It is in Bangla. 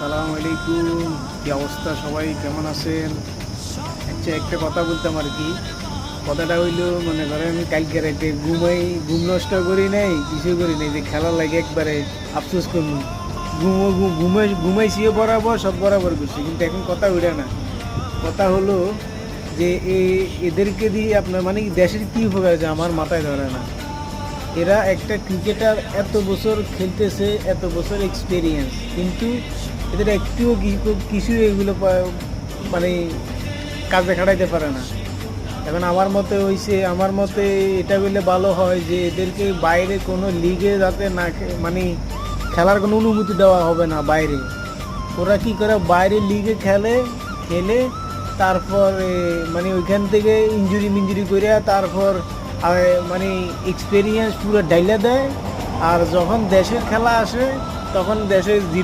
আসসালামু আলাইকুম। কি অবস্থা, সবাই কেমন আছেন? আচ্ছা, একটা কথা বলতাম আর কি। কথাটা হইলো, মনে করেন আমি কালকে রাতে ঘুম নষ্ট করি নাই, কিছু করি নাই, যে খেলা লাগে একবারে আফসোস করবো। ঘুমাইছিও বরাবর, সব বরাবর করছি, কিন্তু এখন কথা উঠে না। কথা হলো যে এদেরকে দিয়ে আপনার মানে কি দেশের কি উপকার আছে আমার মাথায় ধরে না। এরা একটা ক্রিকেটার এত বছর খেলতেছে, এত বছর এক্সপিরিয়েন্স, কিন্তু এদের একটুও কিছু এগুলো মানে কাজে খাটাইতে পারে না। এখন আমার মতে হইছে, আমার মতে এটা বললে ভালো হয় যে এদেরকে বাইরে কোনো লিগে যাতে না মানে খেলার কোনো অনুমতি দেওয়া হবে না বাইরে। ওরা কি করে বাইরে লিগে খেলে, খেলে তারপর মানে ওইখান থেকে ইঞ্জুরি মিঞ্জুরি করে তারপর মানে এক্সপিরিয়েন্স পুরো ডাইলা দেয়। আর যখন দেশের খেলা আসে তখন দেশের